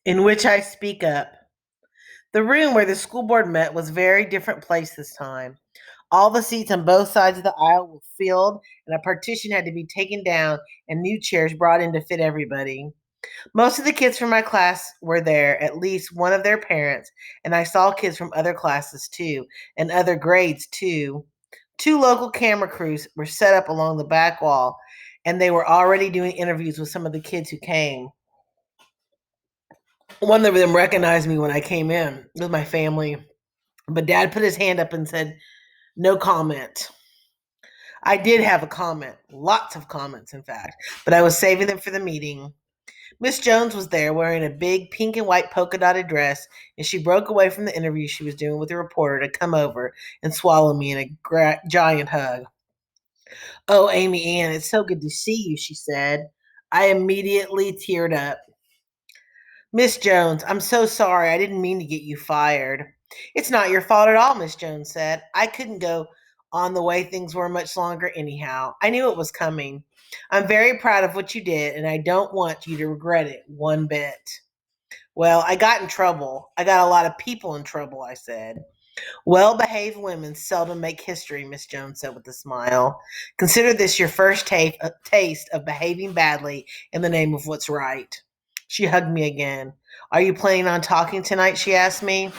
in which I speak up. The room where the school board met was a very different place this time. All the seats on both sides of the aisle were filled, and a partition had to be taken down and new chairs brought in to fit everybody. Most of the kids from my class were there, at least one of their parents, and I saw kids from other classes too, and other grades too. Two local camera crews were set up along the back wall, and they were already doing interviews with some of the kids who came. One of them recognized me when I came in with my family, but Dad put his hand up and said, "No comment." I did have a comment, lots of comments, in fact, but I was saving them for the meeting. Miss Jones was there wearing a big pink and white polka dotted dress, and she broke away from the interview she was doing with the reporter to come over and swallow me in a giant hug. "Oh, Amy Ann, it's so good to see you," she said. I immediately teared up. "Miss Jones, I'm so sorry. I didn't mean to get you fired." "It's not your fault at all," Miss Jones said. "I couldn't go on the way things were much longer anyhow. I knew it was coming. I'm very proud of what you did, and I don't want you to regret it one bit." "Well, I got in trouble. I got a lot of people in trouble," I said. "Well behaved women seldom make history," Miss Jones said with a smile. "Consider this your first taste of behaving badly in the name of what's right." She hugged me again. "Are you planning on talking tonight?" she asked me.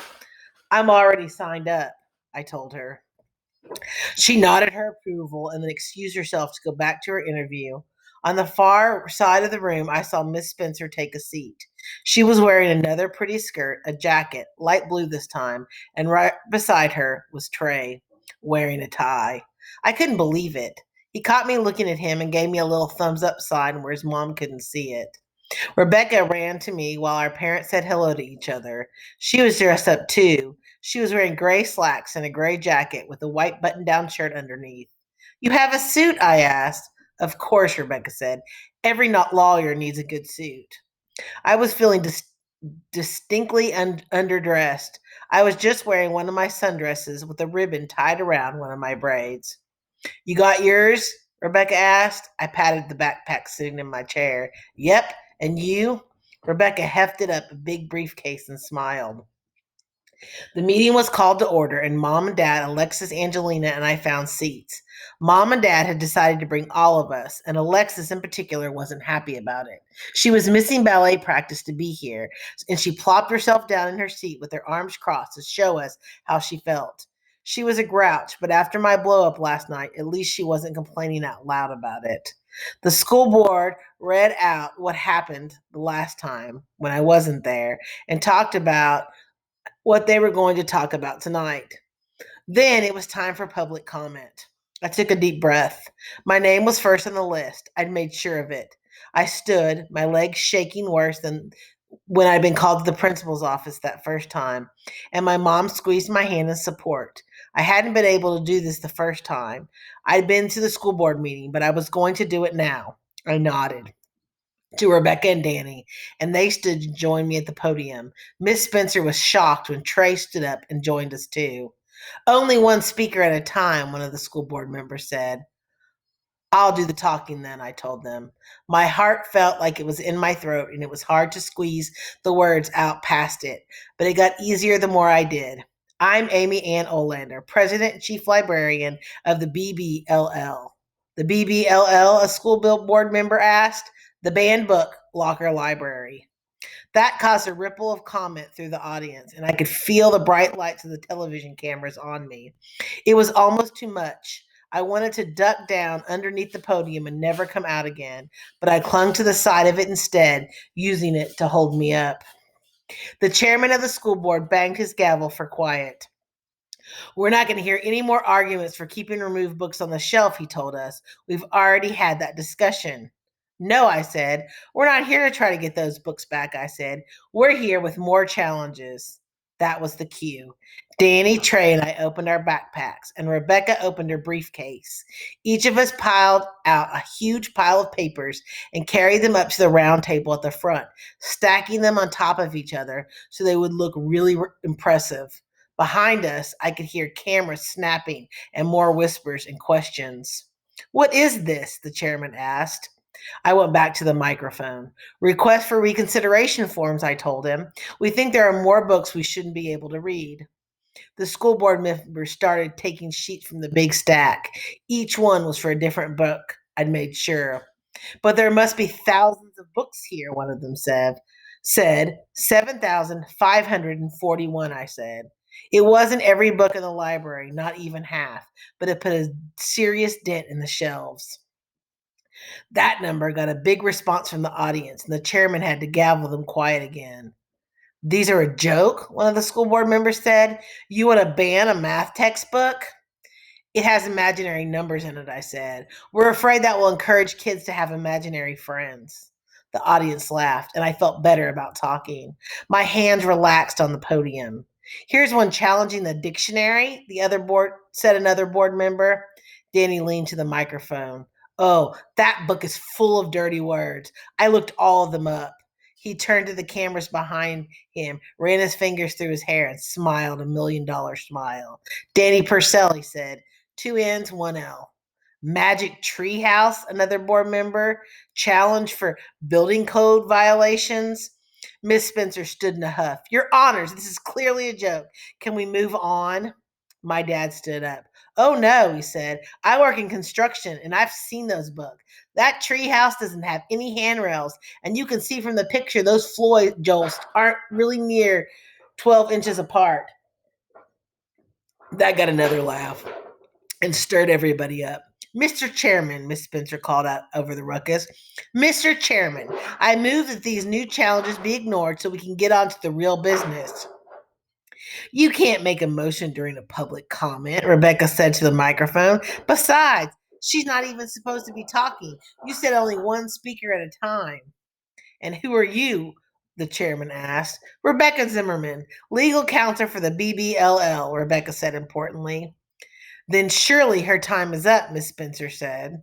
"I'm already signed up," I told her. She nodded her approval and then excused herself to go back to her interview. On the far side of the room, I saw Miss Spencer take a seat. She was wearing another pretty skirt, a jacket, light blue this time, and right beside her was Trey, wearing a tie. I couldn't believe it. He caught me looking at him and gave me a little thumbs up sign where his mom couldn't see it. Rebecca ran to me while our parents said hello to each other. She was dressed up too. She was wearing gray slacks and a gray jacket with a white button down shirt underneath. "You have a suit?" I asked. "Of course," Rebecca said. "Every lawyer needs a good suit." I was feeling distinctly underdressed. I was just wearing one of my sundresses with a ribbon tied around one of my braids. "You got yours?" Rebecca asked. I patted the backpack sitting in my chair. "Yep. And you?" Rebecca hefted up a big briefcase and smiled. The meeting was called to order, and Mom and Dad, Alexis, Angelina, and I found seats. Mom and Dad had decided to bring all of us, and Alexis in particular wasn't happy about it. She was missing ballet practice to be here, and she plopped herself down in her seat with her arms crossed to show us how she felt. She was a grouch, but after my blow up last night, at least she wasn't complaining out loud about it. The school board read out what happened the last time when I wasn't there and talked about what they were going to talk about tonight. Then it was time for public comment. I took a deep breath. My name was first on the list. I'd made sure of it. I stood, my legs shaking worse than when I'd been called to the principal's office that first time, and my mom squeezed my hand in support. I hadn't been able to do this the first time. I'd been to the school board meeting, but I was going to do it now. I nodded to Rebecca and Danny, and they stood to join me at the podium. Miss Spencer was shocked when Trey stood up and joined us too. "Only one speaker at a time," one of the school board members said. "I'll do the talking then," I told them. My heart felt like it was in my throat, and it was hard to squeeze the words out past it, but it got easier the more I did. "I'm Amy Ann Olander, President and Chief Librarian of the BBLL." "The BBLL?" a school board member asked. "The Banned Book Locker Library." That caused a ripple of comment through the audience, and I could feel the bright lights of the television cameras on me. It was almost too much. I wanted to duck down underneath the podium and never come out again, but I clung to the side of it instead, using it to hold me up. The chairman of the school board banged his gavel for quiet. "We're not going to hear any more arguments for keeping removed books on the shelf," he told us. "We've already had that discussion." "No," I said. "We're not here to try to get those books back," I said. "We're here with more challenges." That was the cue. Danny, Trey, and I opened our backpacks, and Rebecca opened her briefcase. Each of us piled out a huge pile of papers and carried them up to the round table at the front, stacking them on top of each other so they would look really impressive. Behind us, I could hear cameras snapping and more whispers and questions. "What is this?" the chairman asked. I went back to the microphone. Request for reconsideration forms, I told him. We think there are more books we shouldn't be able to read. The school board members started taking sheets from the big stack. Each one was for a different book, I'd made sure. But there must be thousands of books here, one of them said. 7,541, I said. It wasn't every book in the library, not even half, but it put a serious dent in the shelves. That number got a big response from the audience, and the chairman had to gavel them quiet again. These are a joke, one of the school board members said. You want to ban a math textbook? It has imaginary numbers in it, I said. We're afraid that will encourage kids to have imaginary friends. The audience laughed, and I felt better about talking. My hands relaxed on the podium. Here's one challenging the dictionary, another board member. Danny leaned to the microphone. Oh, that book is full of dirty words. I looked all of them up. He turned to the cameras behind him, ran his fingers through his hair, and smiled $1,000,000 smile. Danny Purcell, he said. 2 N's, 1 L. Magic Treehouse, another board member. Challenge for building code violations. Miss Spencer stood in a huff. Your honors, this is clearly a joke. Can we move on? My dad stood up. Oh no, he said. I work in construction and I've seen those books. That treehouse doesn't have any handrails, and you can see from the picture those floor jolts aren't really near 12 inches apart. That got another laugh and stirred everybody up. Mr. Chairman, Miss Spencer called out over the ruckus. Mr. Chairman, I move that these new challenges be ignored so we can get on to the real business. You can't make a motion during a public comment, Rebecca said to the microphone. Besides, she's not even supposed to be talking. You said only one speaker at a time. And who are you? The chairman asked. Rebecca Zimmerman, legal counsel for the BBLL, Rebecca said importantly. Then surely her time is up, Miss Spencer said.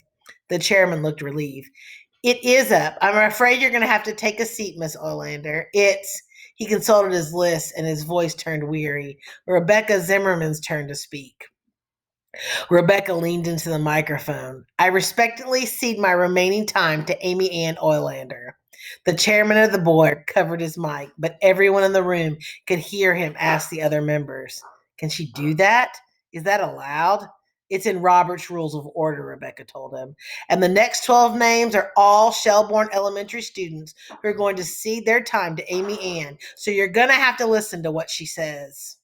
The chairman looked relieved. It is up. I'm afraid you're going to have to take a seat, Miss Olander. He consulted his list and his voice turned weary. Rebecca Zimmerman's turn to speak. Rebecca leaned into the microphone. I respectfully cede my remaining time to Amy Ann Olander. The chairman of the board covered his mic, but everyone in the room could hear him ask the other members, Can she do that? Is that allowed? It's in Robert's Rules of Order, Rebecca told him. And the next 12 names are all Shelbourne Elementary students who are going to cede their time to Amy Ann. So you're going to have to listen to what she says.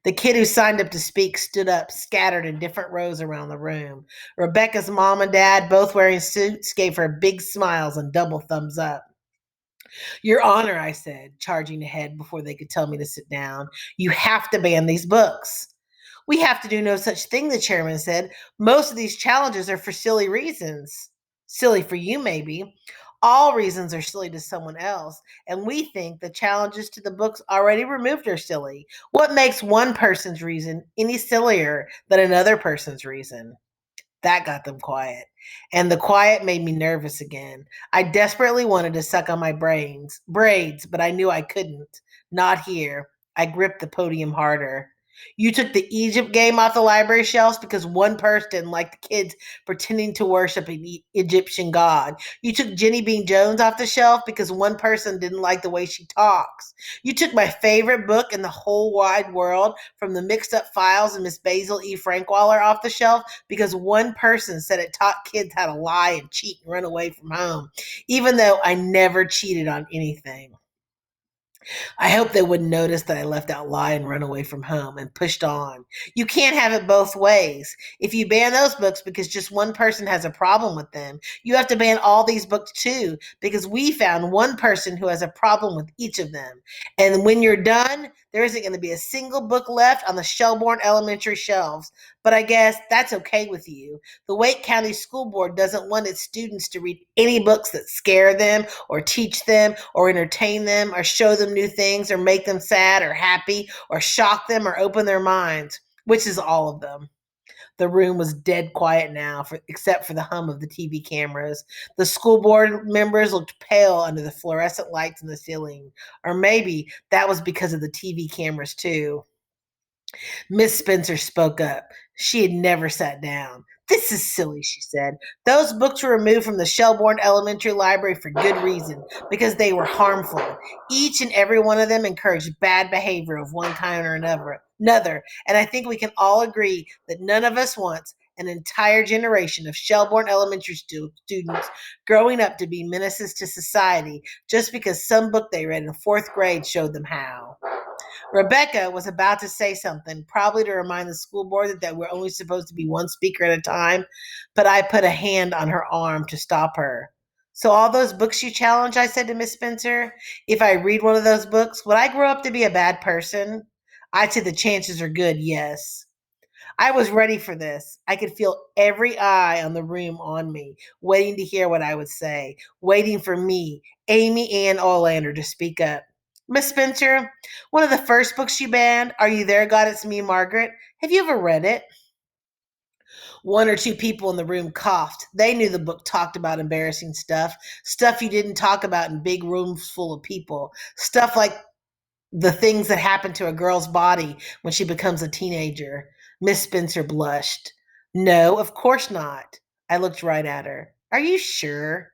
The kid who signed up to speak stood up, scattered in different rows around the room. Rebecca's mom and dad, both wearing suits, gave her big smiles and double thumbs up. Your Honor, I said, charging ahead before they could tell me to sit down. You have to ban these books. We have to do no such thing, the chairman said. Most of these challenges are for silly reasons. Silly for you, maybe. All reasons are silly to someone else, and we think the challenges to the books already removed are silly. What makes one person's reason any sillier than another person's reason? That got them quiet. And the quiet made me nervous again. I desperately wanted to suck on my braids, but I knew I couldn't. Not here. I gripped the podium harder. You took the Egypt game off the library shelves because one person didn't like the kids pretending to worship an Egyptian god. You took Jenny Bean Jones off the shelf because one person didn't like the way she talks. You took my favorite book in the whole wide world, From the Mixed Up Files of Miss Basil E. Frankwaller, off the shelf because one person said it taught kids how to lie and cheat and run away from home, even though I never cheated on anything. I hope they wouldn't notice that I left out lie and run away from home and pushed on. You can't have it both ways. If you ban those books because just one person has a problem with them, you have to ban all these books too because we found one person who has a problem with each of them. And when you're done, there isn't going to be a single book left on the Shelbourne Elementary shelves. But I guess that's okay with you. The Wake County School Board doesn't want its students to read any books that scare them or teach them or entertain them or show them new things or make them sad or happy or shock them or open their minds, which is all of them. The room was dead quiet now, except for the hum of the TV cameras. The school board members looked pale under the fluorescent lights in the ceiling. Or maybe that was because of the TV cameras, too. Miss Spencer spoke up. She had never sat down. This is silly, she said. Those books were removed from the Shelbourne Elementary Library for good reason, because they were harmful. Each and every one of them encouraged bad behavior of one kind or another. And I think we can all agree that none of us wants an entire generation of Shelbourne Elementary students growing up to be menaces to society just because some book they read in fourth grade showed them how. Rebecca was about to say something, probably to remind the school board that we're only supposed to be one speaker at a time, but I put a hand on her arm to stop her. So, all those books you challenge, I said to Miss Spencer, if I read one of those books, would I grow up to be a bad person? I said the chances are good, yes. I was ready for this. I could feel every eye on the room on me, waiting to hear what I would say, waiting for me, Amy Ann Olander, to speak up. Miss Spencer, one of the first books you banned, Are You There, God? It's Me, Margaret. Have you ever read it? One or two people in the room coughed. They knew the book talked about embarrassing stuff you didn't talk about in big rooms full of people, stuff like the things that happen to a girl's body when she becomes a teenager. Miss Spencer blushed. No, of course not. I looked right at her. Are you sure?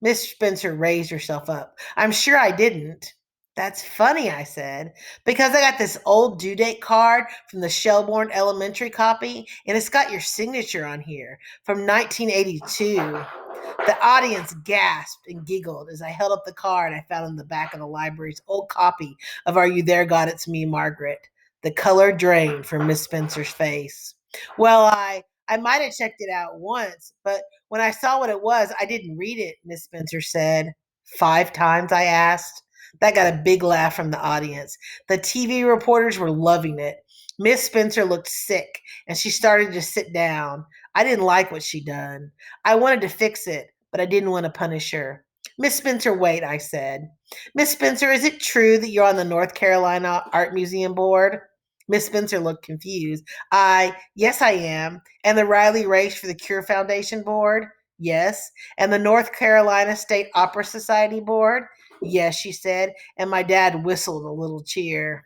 Miss Spencer raised herself up. I'm sure I didn't. That's funny, I said, because I got this old due date card from the Shelbourne Elementary copy, and it's got your signature on here from 1982. The audience gasped and giggled as I held up the card I found in the back of the library's old copy of Are You There, God? It's Me, Margaret. The color drained from Miss Spencer's face. Well, I might have checked it out once, but when I saw what it was, I didn't read it, Miss Spencer said. 5 times, I asked. That got a big laugh from the audience. The TV reporters were loving it. Miss Spencer looked sick, and she started to sit down. I didn't like what she'd done. I wanted to fix it, but I didn't want to punish her. Miss Spencer, wait, I said. Miss Spencer, is it true that you're on the North Carolina Art Museum board? Miss Spencer looked confused. Yes, I am. And the Riley Race for the Cure Foundation board? Yes. And the North Carolina State Opera Society board? Yes, she said. And my dad whistled a little cheer.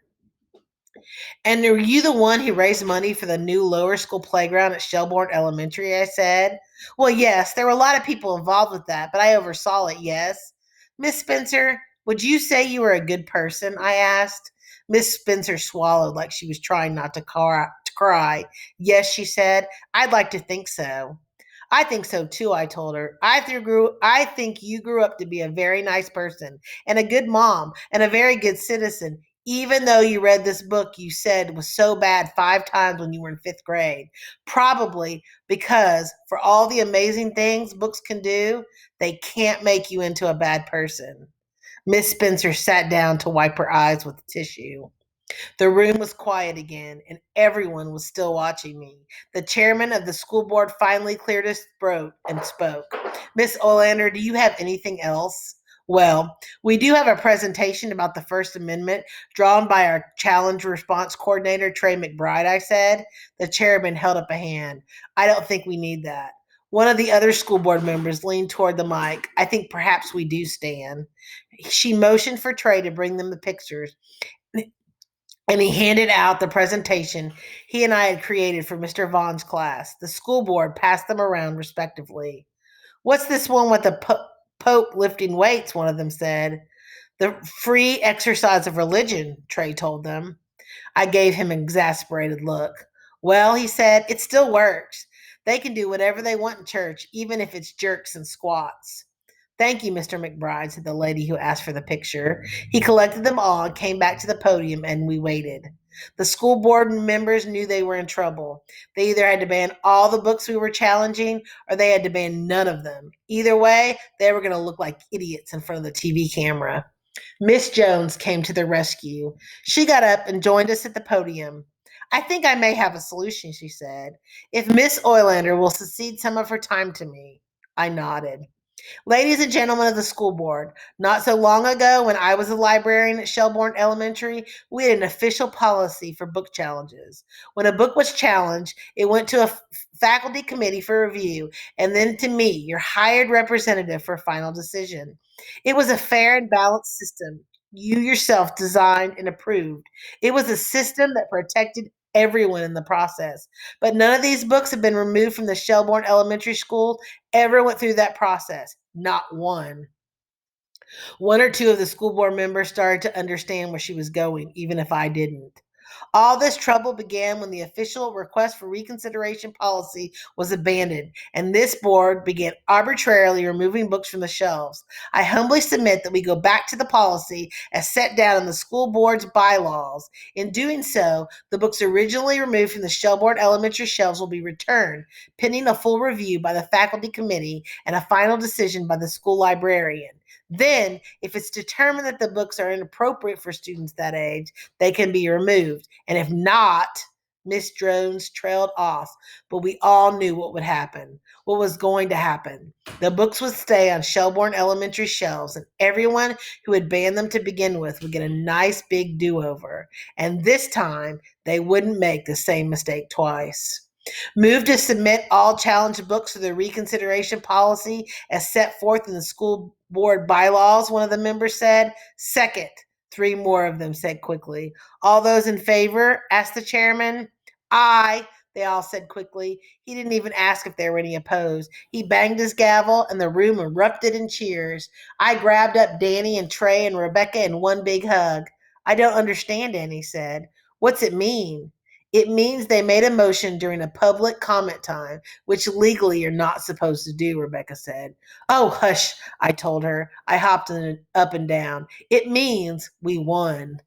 And were you the one who raised money for the new lower school playground at Shelbourne Elementary? I said. Well, yes, there were a lot of people involved with that, but I oversaw it, yes. Miss Spencer, would you say you were a good person? I asked. Miss Spencer swallowed like she was trying not to cry. Yes, she said. I'd like to think so. I think so too, I told her. I think you grew up to be a very nice person and a good mom and a very good citizen, even though you read this book you said was so bad 5 times when you were in fifth grade. Probably because for all the amazing things books can do, they can't make you into a bad person. Miss Spencer sat down to wipe her eyes with a tissue. The room was quiet again, and everyone was still watching me. The chairman of the school board finally cleared his throat and spoke. Miss Olander, do you have anything else? Well, we do have a presentation about the First Amendment drawn by our challenge response coordinator, Trey McBride, I said. The chairman held up a hand. I don't think we need that. One of the other school board members leaned toward the mic. I think perhaps we do, Stan. She motioned for Trey to bring them the pictures, and he handed out the presentation he and I had created for Mr. Vaughn's class. The school board passed them around respectively. What's this one with the Pope lifting weights? One of them said. The free exercise of religion, Trey told them. I gave him an exasperated look. Well, he said, it still works. They can do whatever they want in church, even if it's jerks and squats. Thank you, Mr. McBride, said the lady who asked for the picture. He collected them all and came back to the podium, and we waited. The school board members knew they were in trouble. They either had to ban all the books we were challenging or they had to ban none of them. Either way, they were going to look like idiots in front of the TV camera. Miss Jones came to the rescue. She got up and joined us at the podium. I think I may have a solution, she said. If Miss Oylander will cede some of her time to me. I nodded. Ladies and gentlemen of the school board, not so long ago when I was a librarian at Shelbourne Elementary, we had an official policy for book challenges. When a book was challenged, it went to a faculty committee for review and then to me, your hired representative, for final decision. It was a fair and balanced system you yourself designed and approved. It was a system that protected everyone in the process. But none of these books have been removed from the Shelbourne Elementary School ever went through that process. Not one. One or two of the school board members started to understand where she was going, even if I didn't. All this trouble began when the official request for reconsideration policy was abandoned, and this board began arbitrarily removing books from the shelves. I humbly submit that we go back to the policy as set down in the school board's bylaws. In doing so, the books originally removed from the Shelbourne Elementary shelves will be returned, pending a full review by the faculty committee and a final decision by the school librarian. Then, if it's determined that the books are inappropriate for students that age, they can be removed. And if not, Miss Jones trailed off. But we all knew what would happen, what was going to happen. The books would stay on Shelbourne Elementary shelves, and everyone who had banned them to begin with would get a nice big do-over. And this time, they wouldn't make the same mistake twice. Move to submit all challenged books to the reconsideration policy as set forth in the school board bylaws, one of the members said. Second, three more of them said quickly. All those in favor? Asked the chairman. Aye, they all said quickly. He didn't even ask if there were any opposed. He banged his gavel, and the room erupted in cheers. I grabbed up Danny and Trey and Rebecca in one big hug. I don't understand, Danny said. What's it mean? It means they made a motion during a public comment time, which legally you're not supposed to do, Rebecca said. Oh, hush, I told her. I hopped up and down. It means we won.